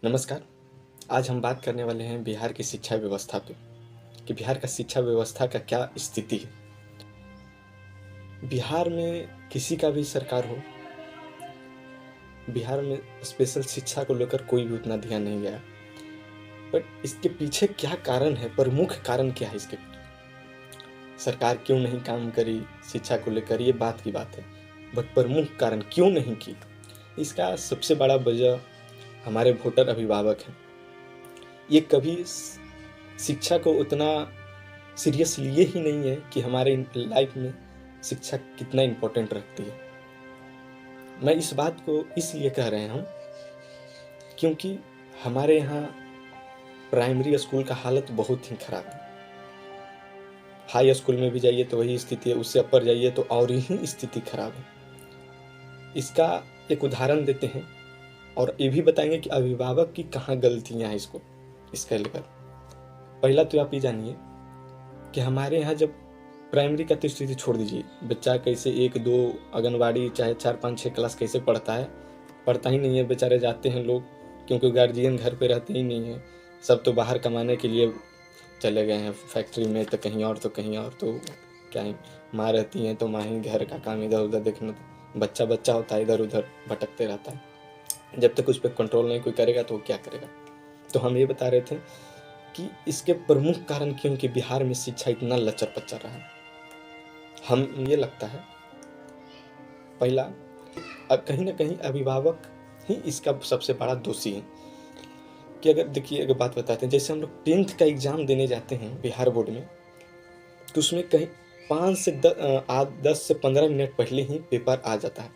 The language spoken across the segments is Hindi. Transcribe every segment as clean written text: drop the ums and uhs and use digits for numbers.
नमस्कार। आज हम बात करने वाले हैं बिहार की शिक्षा व्यवस्था पे कि बिहार का शिक्षा व्यवस्था का क्या स्थिति है। बिहार में किसी का भी सरकार हो, बिहार में स्पेशल शिक्षा को लेकर कोई भी उतना ध्यान नहीं गया। बट इसके पीछे क्या कारण है, प्रमुख कारण क्या है इसके पीछे? सरकार क्यों नहीं काम करी शिक्षा को लेकर, ये बात की बात है। बट प्रमुख कारण क्यों नहीं की, इसका सबसे बड़ा वजह हमारे वोटर अभिभावक हैं। ये कभी शिक्षा को उतना सीरियस लिए ही नहीं है कि हमारे लाइफ में शिक्षा कितना इम्पोर्टेंट रखती है। मैं इस बात को इसलिए कह रहे हूँ क्योंकि हमारे यहाँ प्राइमरी स्कूल का हालत बहुत ही ख़राब है। हाई स्कूल में भी जाइए तो वही स्थिति है, उससे ऊपर जाइए तो और ही स्थिति खराब है। इसका एक उदाहरण देते हैं और ये भी बताएंगे कि अभिभावक की कहाँ गलतियाँ हैं इसका लेकर। पहला तो आप ये जानिए कि हमारे यहाँ जब प्राइमरी का तो स्थिति छोड़ दीजिए, बच्चा कैसे 1-2 आंगनबाड़ी चाहे 4-5-6 क्लास कैसे पढ़ता है, पढ़ता ही नहीं है। बेचारे जाते हैं लोग, क्योंकि गार्जियन घर पे रहते ही नहीं है, सब तो बाहर कमाने के लिए चले गए हैं, फैक्ट्री में तो कहीं और, तो कहीं और। तो क्या ही माँ रहती हैं तो माँ ही घर का काम इधर उधर देखना, बच्चा बच्चा होता है इधर उधर भटकते रहता है। जब तक उस पर कंट्रोल नहीं कोई करेगा तो वो क्या करेगा। तो हम ये बता रहे थे कि इसके प्रमुख कारण क्यों कि बिहार में शिक्षा इतना लचर पचर रहा है। हम ये लगता है पहला, अब कहीं ना कहीं अभिभावक ही इसका सबसे बड़ा दोषी है। कि अगर देखिए, अगर बात बताते हैं, जैसे हम लोग 10th का एग्ज़ाम देने जाते हैं बिहार बोर्ड में, तो उसमें कहीं 10 से 15 मिनट पहले ही पेपर आ जाता है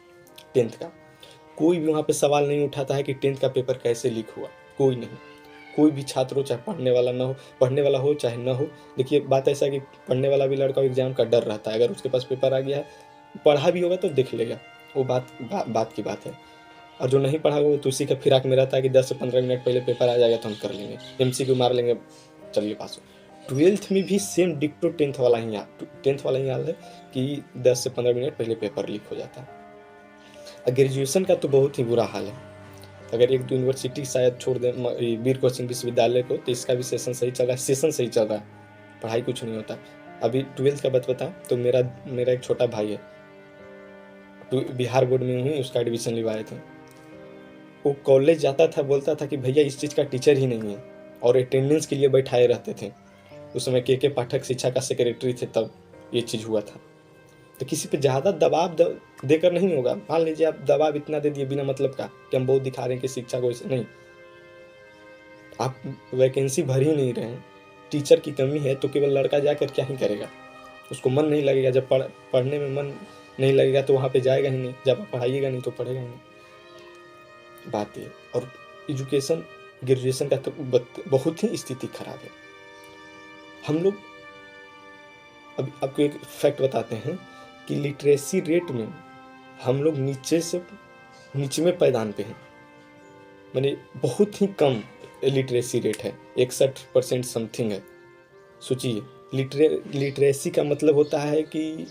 10th का। कोई भी वहाँ पे सवाल नहीं उठाता है कि 10th का पेपर कैसे लीक हुआ, कोई नहीं। कोई भी छात्र हो, चाहे पढ़ने वाला हो चाहे ना हो। देखिए, बात ऐसा है कि पढ़ने वाला भी लड़का एग्जाम का डर रहता है, अगर उसके पास पेपर आ गया है, पढ़ा भी होगा तो देख लेगा, वो बात की बात है। और जो नहीं पढ़ा वो तो उसी का फिराक में रहता है कि 10 से 15 मिनट पहले पेपर आ जाएगा तो हम कर लेंगे, MCQ मार लेंगे, चलिए पास हो। 12th में भी सेम डिक्टो 10th वाला ही हाल है कि 10 से 15 मिनट पहले पेपर लीक हो जाता है। ग्रेजुएशन का तो बहुत ही बुरा हाल है। अगर 1-2 यूनिवर्सिटी शायद छोड़ दें, वीर कोचिंग विश्वविद्यालय को, तो इसका भी सेशन सही चल रहा है, पढ़ाई कुछ नहीं होता। अभी 12th का बात बताएं तो मेरा एक छोटा भाई है, बिहार बोर्ड में ही उसका एडमिशन लिवाए थे। वो कॉलेज जाता था, बोलता था कि भैया इस चीज़ का टीचर ही नहीं है, और अटेंडेंस के लिए बैठाए रहते थे। उस समय के पाठक शिक्षा का सेक्रेटरी थे, तब ये चीज़ हुआ था। तो किसी पे ज़्यादा दबाव देकर नहीं होगा। मान लीजिए आप दबाव इतना दे दिए बिना मतलब का कि हम बहुत दिखा रहे हैं कि शिक्षा को ऐसे नहीं, आप वैकेंसी भर ही नहीं रहे हैं, टीचर की कमी है, तो केवल लड़का जाकर क्या ही करेगा, उसको मन नहीं लगेगा। जब पढ़ने में मन नहीं लगेगा तो वहाँ पे जाएगा ही नहीं, जब पढ़ाइएगा नहीं तो पढ़ेगा ही नहीं। बात ये। और एजुकेशन ग्रेजुएशन का तो बहुत ही स्थिति खराब है। हम लोग अब आपको एक फैक्ट बताते हैं कि लिटरेसी रेट में हम लोग नीचेवें पायदान पे हैं, माने बहुत ही कम लिटरेसी रेट है, 61% समथिंग है। सोचिए, लिटरेसी का मतलब होता है कि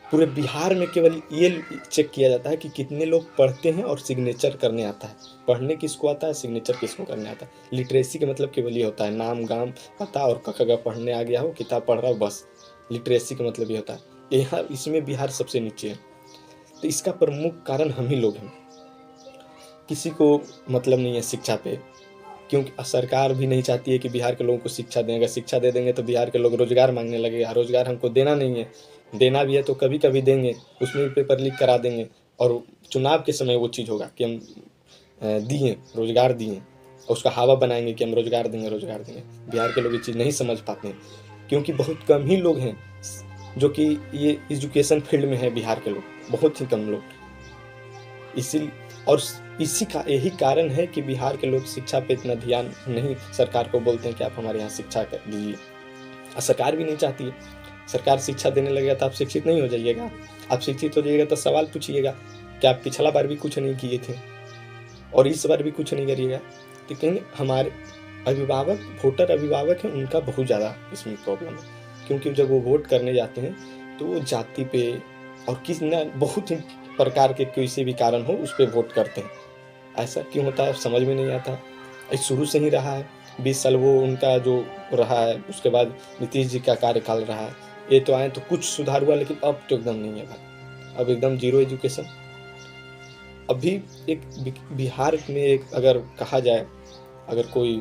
पूरे बिहार में केवल ये चेक किया जाता है कि कितने लोग पढ़ते हैं और सिग्नेचर करने आता है। पढ़ने किसको आता है, सिग्नेचर किसको करने आता है। लिटरेसी का मतलब केवल ये होता है, नाम गाम पता और क ख ग पढ़ने आ गया हो, किताब पढ़ रहा हो, बस। लिटरेसी का मतलब ये होता है। यहाँ इसमें बिहार सबसे नीचे है। तो इसका प्रमुख कारण हम ही लोग हैं। किसी को मतलब नहीं है शिक्षा पे, क्योंकि सरकार भी नहीं चाहती है कि बिहार के लोगों को शिक्षा दें। अगर शिक्षा दे देंगे तो बिहार के लोग रोजगार मांगने लगेगा। रोजगार हमको देना नहीं है, देना भी है तो कभी कभी देंगे, उसमें भी पेपर लीक करा देंगे। और चुनाव के समय वो चीज़ होगा कि हम दिए, रोजगार दिए, और उसका हवा बनाएंगे कि हम रोजगार देंगे। बिहार के लोग ये चीज़ नहीं समझ पाते हैं, क्योंकि बहुत कम ही लोग हैं जो कि ये एजुकेशन फील्ड में है। बिहार के लोग बहुत ही कम लोग, इसी का यही कारण है कि बिहार के लोग शिक्षा पे इतना ध्यान नहीं, सरकार को बोलते हैं कि आप हमारे यहाँ शिक्षा दीजिए। और सरकार भी नहीं चाहती है। सरकार शिक्षा देने लगेगा तो आप शिक्षित नहीं हो जाइएगा। आप शिक्षित हो जाइएगा तो सवाल पूछिएगा कि आप पिछला बार भी कुछ नहीं किए थे और इस बार भी कुछ नहीं करिएगा। लेकिन हमारे वोटर अभिभावक हैं, उनका बहुत ज़्यादा इसमें प्रॉब्लम है, क्योंकि जब वो वोट करने जाते हैं तो वो जाति पे और बहुत ही प्रकार के किसी भी कारण हो उस पर वोट करते हैं। ऐसा क्यों होता है समझ में नहीं आता। ये शुरू से ही रहा है। 20 साल वो उनका जो रहा है, उसके बाद नीतीश जी का कार्यकाल रहा है। ये तो आए तो कुछ सुधार हुआ, लेकिन अब तो एकदम नहीं है भाई, अब एकदम जीरो एजुकेशन। अभी एक बिहार में एक अगर कहा जाए, अगर कोई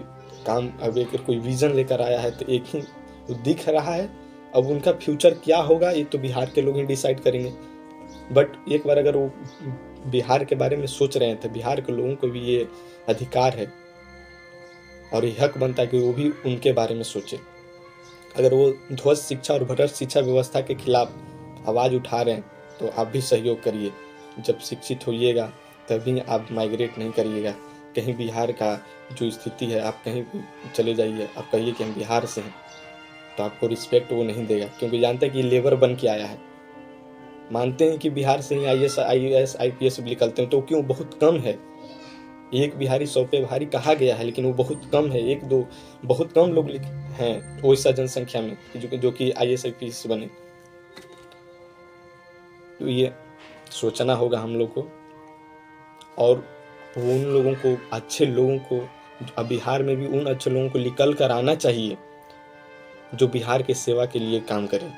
काम, अब अगर कोई विजन लेकर आया है तो एक ही दिख रहा है। अब उनका फ्यूचर क्या होगा ये तो बिहार के लोग ही डिसाइड करेंगे। बट एक बार अगर वो बिहार के बारे में सोच रहे हैं तो बिहार के लोगों को भी ये अधिकार है और ये हक बनता है कि वो भी उनके बारे में सोचे। अगर वो ध्वस्त शिक्षा और भ्रष्ट शिक्षा व्यवस्था के खिलाफ आवाज़ उठा रहे हैं तो आप भी सहयोग करिए। जब शिक्षित होइएगा तभी आप माइग्रेट नहीं करिएगा। कहीं बिहार का जो स्थिति है, आप कहीं भी चले जाइए, आप कहिए कि हम बिहार से हैं, तो आपको रिस्पेक्ट वो नहीं देगा, क्योंकि जानते हैं कि लेबर बन के आया है। मानते हैं कि बिहार से ही IAS IPS भी निकलते हैं, तो क्यों बहुत कम है। एक बिहारी 100 पे भारी कहा गया है, लेकिन वो बहुत कम है। 1-2 बहुत कम लोग हैं वैसा जनसंख्या में जो कि IAS IPS बने। तो ये सोचना होगा हम लोग को, और उन लोगों को, अच्छे लोगों को, अब बिहार में भी उन अच्छे लोगों को निकल कर आना चाहिए जो बिहार के सेवा के लिए काम करें।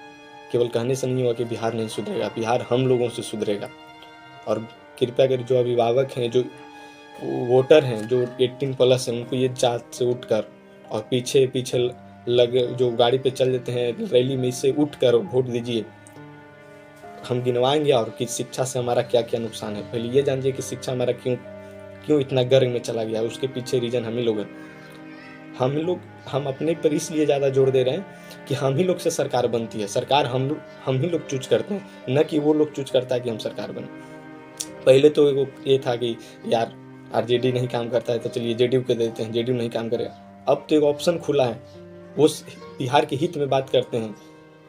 केवल कहने से नहीं होगा कि बिहार नहीं सुधरेगा, बिहार हम लोगों से सुधरेगा। और कृपया कर जो अभिभावक हैं, जो वोटर हैं, जो 18+ हैं, उनको ये जात से उठकर और पीछे पीछे लगे जो गाड़ी पे चल देते हैं रैली में, इससे उठकर वोट दीजिए। हम गिनवाएंगे और कि शिक्षा से हमारा क्या क्या नुकसान है। पहले ये जानिए कि शिक्षा हमारा क्यों इतना गर्व में चला गया, उसके पीछे रीजन हम ही लोग हैं। हम अपने पर इसलिए ज़्यादा जोर दे रहे हैं कि हम ही लोग से सरकार बनती है। सरकार हम ही लोग चूज करते हैं, न कि वो लोग चूज करता है कि हम सरकार बने। पहले तो ये था कि यार RJD नहीं काम करता है तो चलिए JDU के देते हैं, JDU नहीं काम करेगा। अब तो एक ऑप्शन खुला है, वो बिहार के हित में बात करते हैं,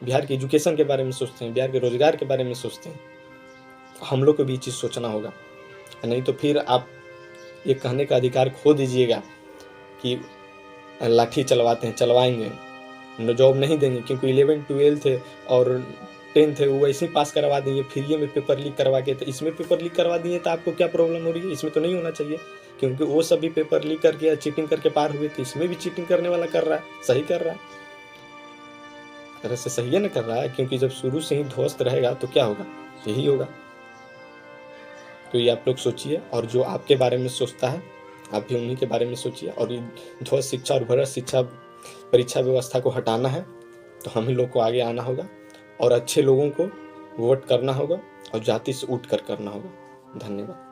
बिहार के एजुकेशन के बारे में सोचते हैं, बिहार के रोजगार के बारे में सोचते हैं। हम लोग को भी ये चीज़ सोचना होगा, नहीं तो फिर आप ये कहने का अधिकार खो दीजिएगा कि लाठी चलवाते हैं, चलवाएंगे, जॉब नहीं देंगे, क्योंकि 11, 12 और 10 वो ऐसे ही पास करवा देंगे फ्री में पेपर लीक करवा के। तो इसमें पेपर लीक करवा दिए तो आपको क्या प्रॉब्लम हो रही है? इसमें तो नहीं होना चाहिए, क्योंकि वो सभी पेपर लीक करके या चीटिंग करके पार हुए, तो इसमें भी चीटिंग करने वाला कर रहा है, सही कर रहा है, तरह से सही है ना कर रहा है। क्योंकि जब शुरू से ही ध्वस्त रहेगा तो क्या होगा, यही होगा। तो ये आप लोग सोचिए, और जो आपके बारे में सोचता है आप भी उन्हीं के बारे में सोचिए। और ये ध्वस्त शिक्षा और भ्रष्ट शिक्षा परीक्षा व्यवस्था को हटाना है तो हम ही लोग को आगे आना होगा और अच्छे लोगों को वोट करना होगा और जाति से उठ कर करना होगा। धन्यवाद।